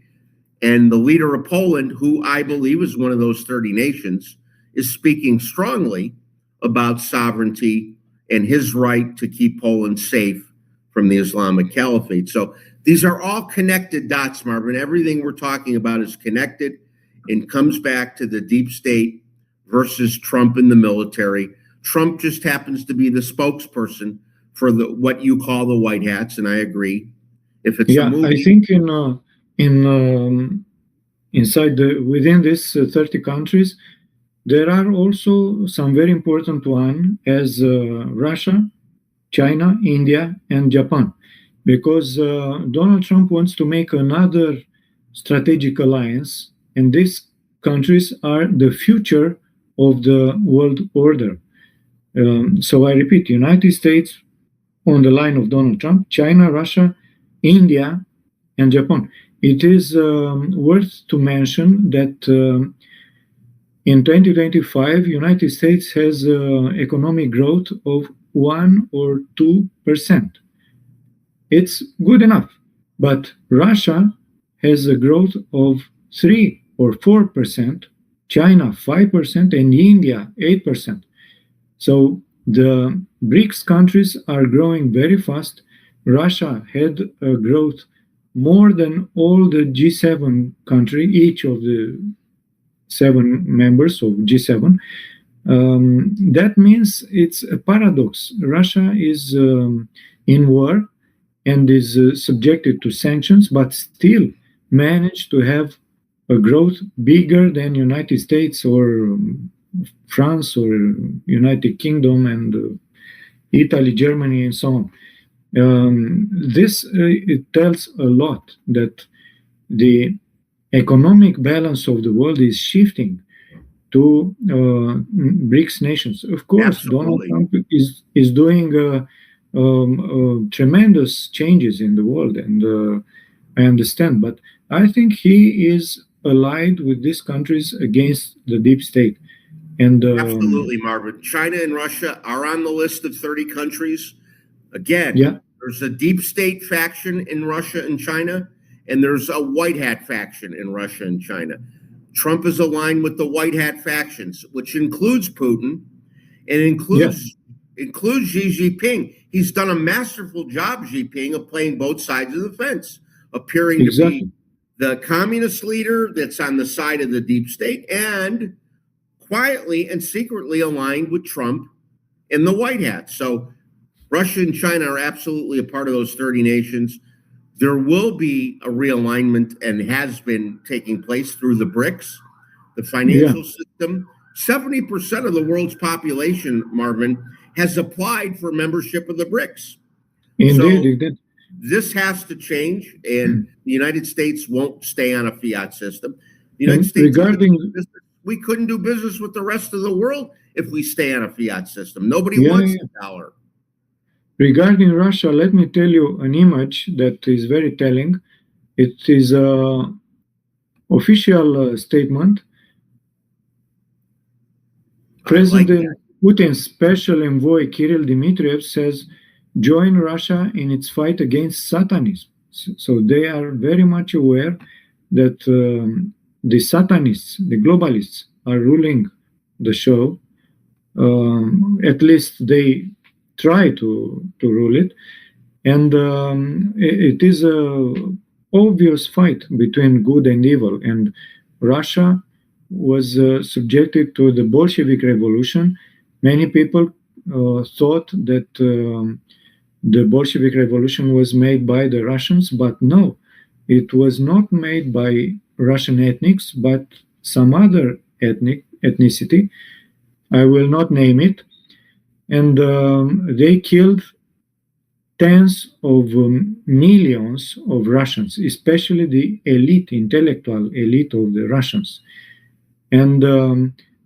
And the leader of Poland, who I believe is one of those 30 nations, is speaking strongly about sovereignty and his right to keep Poland safe from the Islamic Caliphate. So these are all connected dots, Marvin. Everything we're talking about is connected and comes back to the deep state versus Trump and the military. Trump just happens to be the spokesperson for what you call the white hats, and I agree. If it's a movie, I think within these 30 countries, there are also some very important ones as Russia, China, India, and Japan, because Donald Trump wants to make another strategic alliance, and these countries are the future of the world order. So I repeat, United States on the line of Donald Trump, China, Russia, India, and Japan. It is worth to mention that in 2025, United States has economic growth of 1 or 2%. It's good enough. But Russia has a growth of 3 or 4%, China 5%, and India 8%. So the BRICS countries are growing very fast. Russia had a growth more than all the G7 countries, each of the 7 members of G7. That means it's a paradox. Russia is in war and is subjected to sanctions, but still managed to have a growth bigger than United States or France or United Kingdom and Italy, Germany, and so on. It tells a lot that the economic balance of the world is shifting to BRICS nations. Of course, Absolutely. Donald Trump is doing tremendous changes in the world, and I understand, but I think he is allied with these countries against the deep state. And absolutely, Marvin. China and Russia are on the list of 30 countries. Again, there's a deep state faction in Russia and China, and there's a white hat faction in Russia and China. Trump is aligned with the white hat factions, which includes Putin and includes Xi Jinping. He's done a masterful job, Xi Jinping, of playing both sides of the fence, appearing to be the communist leader that's on the side of the deep state and quietly and secretly aligned with Trump and the white hat. So Russia and China are absolutely a part of those 30 nations. There will be a realignment and has been taking place through the BRICS, the financial system. 70% of the world's population, Marvin, has applied for membership of the BRICS. Indeed. So this has to change, and the United States won't stay on a fiat system. The United States, we couldn't do business with the rest of the world if we stay on a fiat system. Nobody wants the dollar. Regarding Russia, let me tell you an image that is very telling. It is an official statement. President Putin's special envoy Kirill Dmitriev says, join Russia in its fight against Satanism. So they are very much aware that the Satanists, the globalists, are ruling the show. At least they try to rule it. And it is an obvious fight between good and evil. And Russia was subjected to the Bolshevik Revolution. Many people thought that the Bolshevik Revolution was made by the Russians, but no, it was not made by Russian ethnics, but some other ethnicity. I will not name it. And they killed tens of millions of Russians, especially the elite, intellectual elite of the Russians. And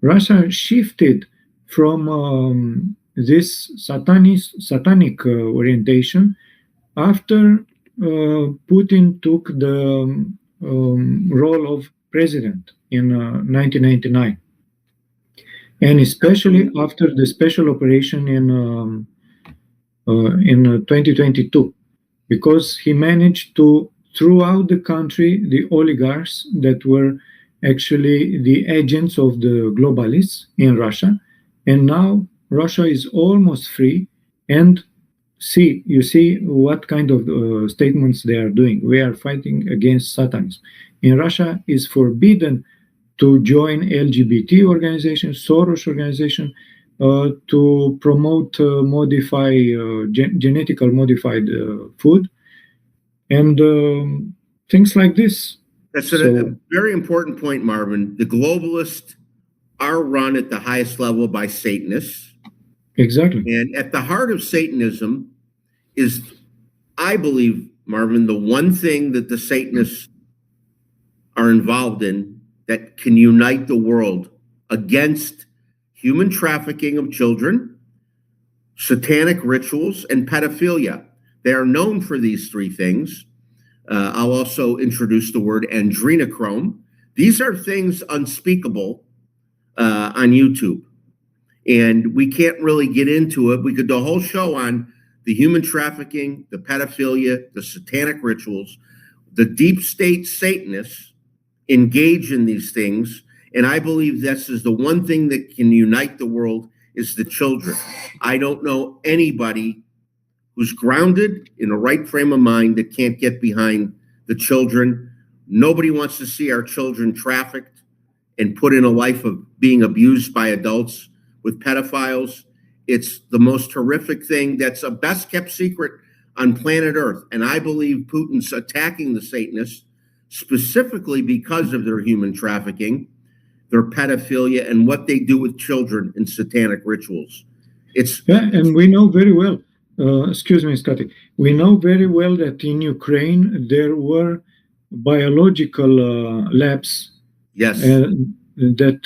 Russia shifted from this satanic orientation after Putin took the role of president in 1999. And especially after the special operation in 2022, because he managed to throw out the country the oligarchs that were actually the agents of the globalists in Russia. And now Russia is almost free. And you see what kind of statements they are doing. We are fighting against Satanism. In Russia, it's forbidden to join LGBT organizations, Soros organization, to promote genetically modified food, and things like this. That's a very important point, Marvin. The globalists are run at the highest level by Satanists. Exactly. And at the heart of Satanism is, I believe, Marvin, the one thing that the Satanists are involved in that can unite the world against human trafficking of children, satanic rituals, and pedophilia. They are known for these three things. I'll also introduce the word adrenochrome. These are things unspeakable on YouTube. And we can't really get into it. We could do a whole show on the human trafficking, the pedophilia, the satanic rituals. The deep state Satanists engage in these things, and I believe this is the one thing that can unite the world is the children. I don't know anybody who's grounded in a right frame of mind that can't get behind the children. Nobody wants to see our children trafficked and put in a life of being abused by adults with pedophiles. It's the most horrific thing. That's a best kept secret on planet Earth. And I believe Putin's attacking the Satanists specifically because of their human trafficking, their pedophilia, and what they do with children in satanic rituals. And we know very well, excuse me, Scotty, we know very well that in Ukraine there were biological labs that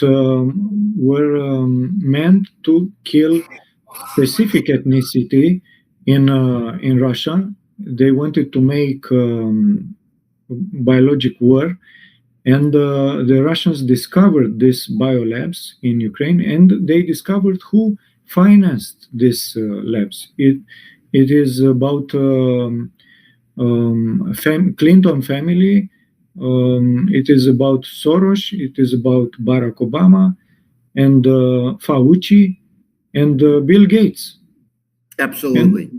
were meant to kill specific ethnicity in Russia. They wanted to make biologic war, and the Russians discovered these biolabs in Ukraine, and they discovered who financed these labs. It is about Clinton family It is about Soros, it is about Barack Obama, and Fauci, and Bill Gates. Absolutely.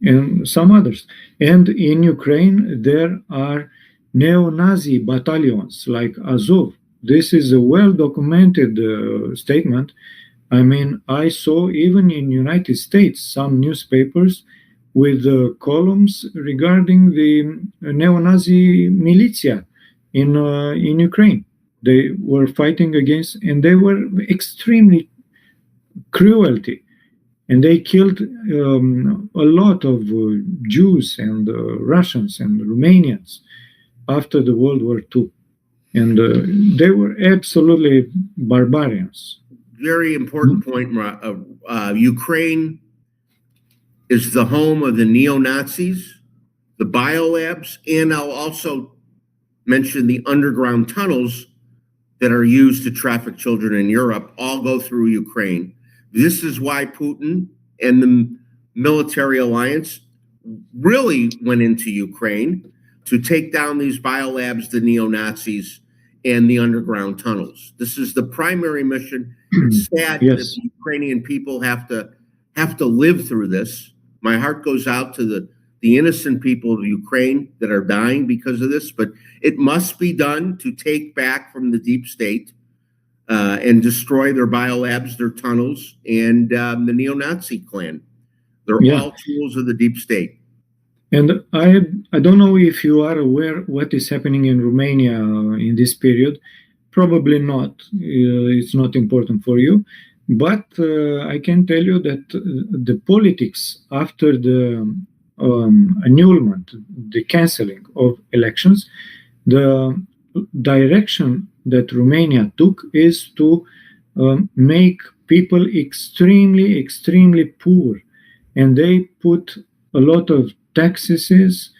And some others. And in Ukraine, there are neo-Nazi battalions like Azov. This is a well-documented statement. I mean, I saw even in United States some newspapers with columns regarding the neo-Nazi militia in Ukraine. They were fighting against, and they were extremely cruelty. And they killed a lot of Jews and Russians and Romanians after the World War II. And they were absolutely barbarians. Very important point. Ukraine is the home of the neo-Nazis, the biolabs, and I'll also mention the underground tunnels that are used to traffic children in Europe, all go through Ukraine. This is why Putin and the military alliance really went into Ukraine to take down these biolabs, the neo-Nazis, and the underground tunnels. This is the primary mission. It's sad that the Ukrainian people have to live through this. My heart goes out to the innocent people of Ukraine that are dying because of this, but it must be done to take back from the deep state and destroy their biolabs, their tunnels, and the neo-Nazi clan. They're all tools of the deep state. And I don't know if you are aware what is happening in Romania in this period. Probably not. It's not important for you. But I can tell you that the politics after the annulment, the canceling of elections, the direction that Romania took is to make people extremely, extremely poor. And they put a lot of taxes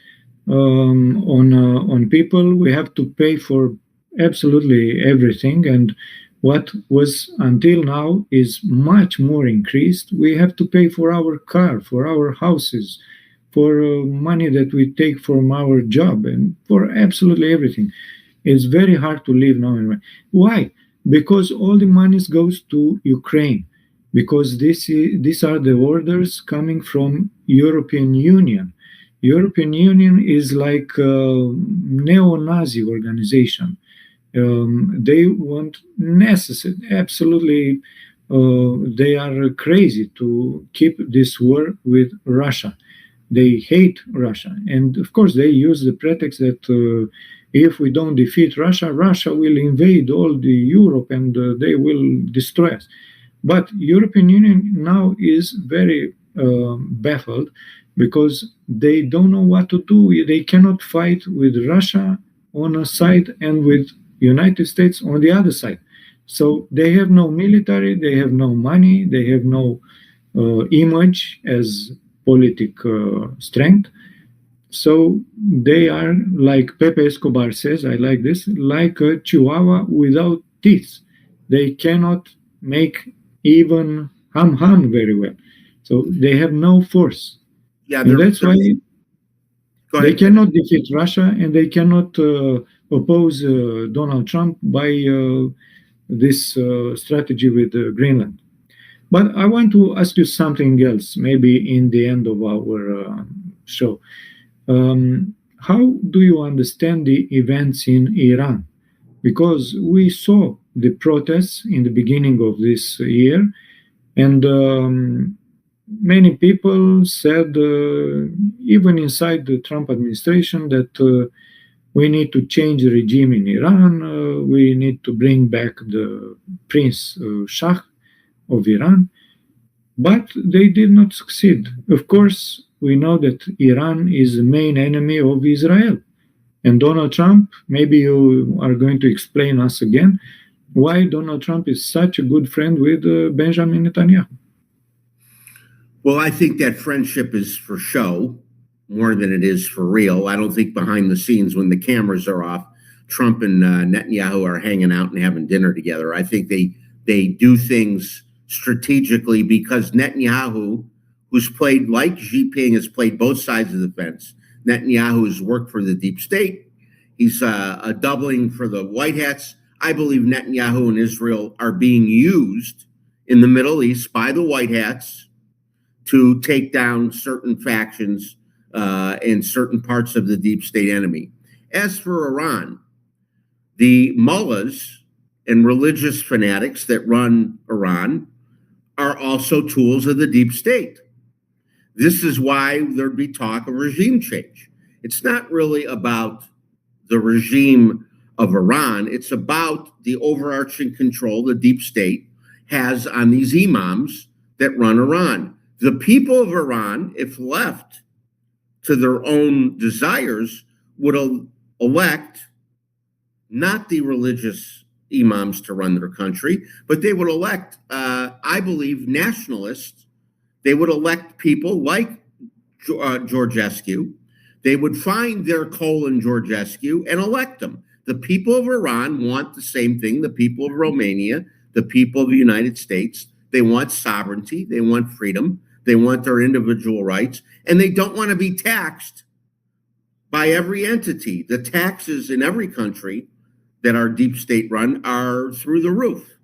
on people. We have to pay for absolutely everything. And what was until now is much more increased. We have to pay for our car, for our houses, for money that we take from our job, and for absolutely everything. It's very hard to live now. Why? Because all the money goes to Ukraine. Because these are the orders coming from European Union. European Union is like a neo-Nazi organization. They want absolutely, they are crazy to keep this war with Russia. They hate Russia. And of course, they use the pretext that if we don't defeat Russia, Russia will invade all the Europe and they will destroy us. But European Union now is very baffled because they don't know what to do. They cannot fight with Russia on a side and with United States on the other side. So they have no military, they have no money, they have no image as political strength. So they are, like Pepe Escobar says, I like this, like a chihuahua without teeth. They cannot make even hum very well. So they have no force. Yeah, and that's why they cannot defeat Russia, and they cannot oppose Donald Trump by this strategy with Greenland. But I want to ask you something else, maybe in the end of our show. How do you understand the events in Iran? Because we saw the protests in the beginning of this year, and many people said, even inside the Trump administration, that we need to change the regime in Iran, we need to bring back the Prince Shah of Iran, but they did not succeed. Of course, we know that Iran is the main enemy of Israel. And Donald Trump, maybe you are going to explain us again why Donald Trump is such a good friend with Benjamin Netanyahu. Well, I think that friendship is for show more than it is for real. I don't think behind the scenes, when the cameras are off, Trump and Netanyahu are hanging out and having dinner together. I think they do things strategically because Netanyahu, who's played, like Xi Jinping, has played both sides of the fence. Netanyahu has worked for the deep state. He's a doubling for the white hats. I believe Netanyahu and Israel are being used in the Middle East by the white hats to take down certain factions and certain parts of the deep state enemy. As for Iran, the mullahs and religious fanatics that run Iran are also tools of the deep state. This is why there'd be talk of regime change. It's not really about the regime of Iran. It's about the overarching control the deep state has on these imams that run Iran. The people of Iran, if left to their own desires, would elect not the religious imams to run their country, but they would elect, I believe, nationalists. They would elect people like Georgescu. They would find their Georgescu and elect them. The people of Iran want the same thing. The people of Romania, the people of the United States, they want sovereignty. They want freedom. They want their individual rights. And they don't want to be taxed by every entity. The taxes in every country that are deep state run are through the roof.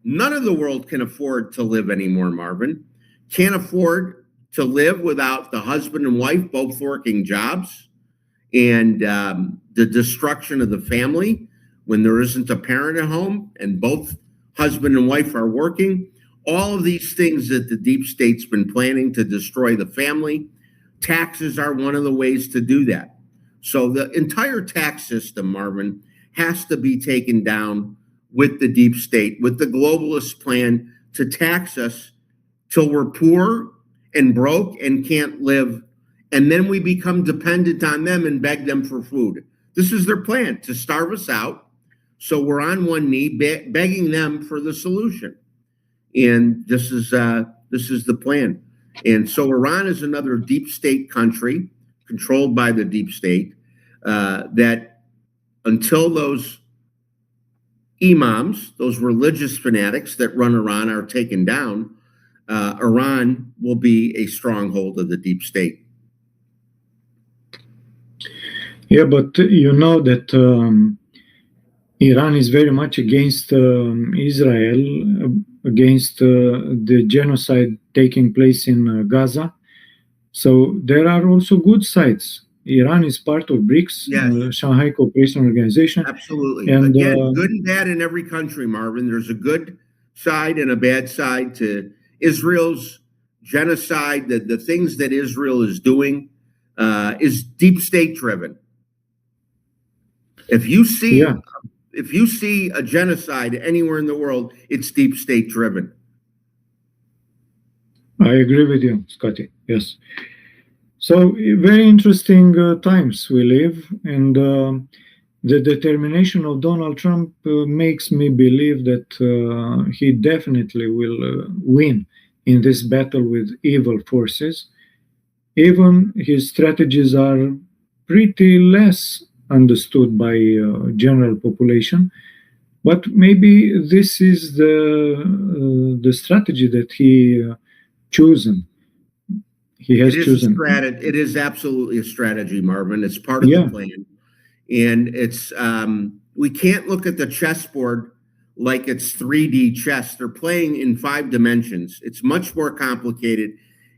None of the world can afford to live anymore, Marvin. Can't afford to live without the husband and wife both working jobs, and the destruction of the family when there isn't a parent at home and both husband and wife are working. All of these things that the deep state's been planning to destroy the family. Taxes are one of the ways to do that. So the entire tax system, Marvin, has to be taken down with the deep state, with the globalist plan to tax us till we're poor and broke and can't live. And then we become dependent on them and beg them for food. This is their plan, to starve us out. So we're on one knee begging them for the solution. And this is the plan. And so Iran is another deep state country controlled by the deep state that until those imams, those religious fanatics that run Iran are taken down, Iran will be a stronghold of the deep state. Yeah, but you know that Iran is very much against Israel, against the genocide taking place in Gaza. So there are also good sides. Iran is part of BRICS, Yes. Shanghai Cooperation Organization. Absolutely. And, again, good and bad in every country, Marvin. There's a good side and a bad side to Israel's genocide. The things that Israel is doing is deep state driven. If you see a genocide anywhere in the world, it's deep state driven. I agree with you, Scotty. Yes. So very interesting times we live, and the determination of Donald Trump makes me believe that he definitely will win in this battle with evil forces. Even his strategies are pretty less understood by general population, but maybe this is the strategy that he chosen. He has chosen. It is absolutely a strategy, Marvin. It's part of the plan, and it's we can't look at the chessboard like it's 3D chess. They're playing in 5 dimensions. It's much more complicated,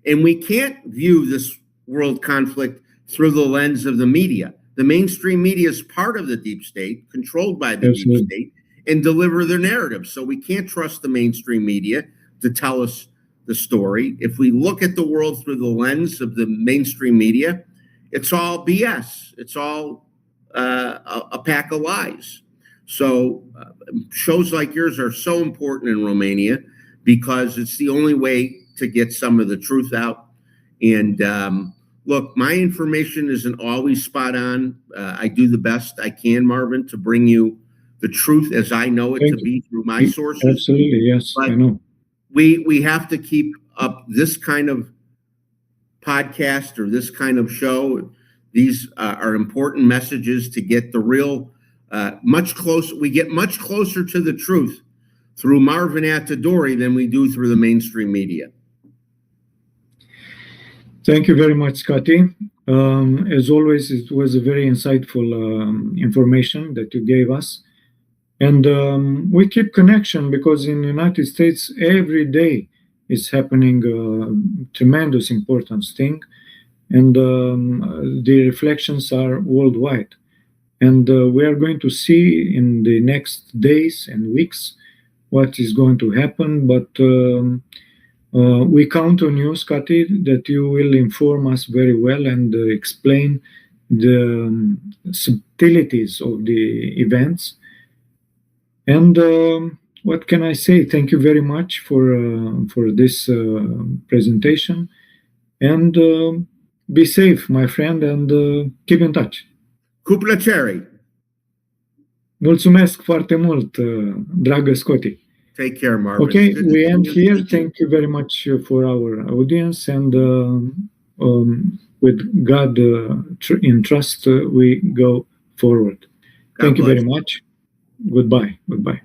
and we can't view this world conflict through the lens of the media. The mainstream media is part of the deep state, controlled by the deep state, and deliver their narrative. So we can't trust the mainstream media to tell us the story. If we look at the world through the lens of the mainstream media, it's all BS. It's all a pack of lies. So shows like yours are so important in Romania because it's the only way to get some of the truth out. And look, my information isn't always spot on. I do the best I can, Marvin, to bring you the truth as I know it to be through my sources. Absolutely, yes, but I know. We have to keep up this kind of podcast or this kind of show. These are important messages to get the real much closer. We get much closer to the truth through Marvin Attadori than we do through the mainstream media. Thank you very much, Scotty. As always, it was a very insightful information that you gave us. And we keep connection because in the United States, every day is happening a tremendous important thing. And the reflections are worldwide. And we are going to see in the next days and weeks what is going to happen. But we count on you, Scotty, that you will inform us very well and explain the subtleties of the events. And what can I say? Thank you very much for this presentation. And be safe, my friend, and keep in touch. Cu plăcere. Mulțumesc foarte mult, dragă Scotty. Take care, Marvin. Okay, we end here. Thank you very much for our audience, and with God in trust, we go forward. Thank you very much. Goodbye. Goodbye.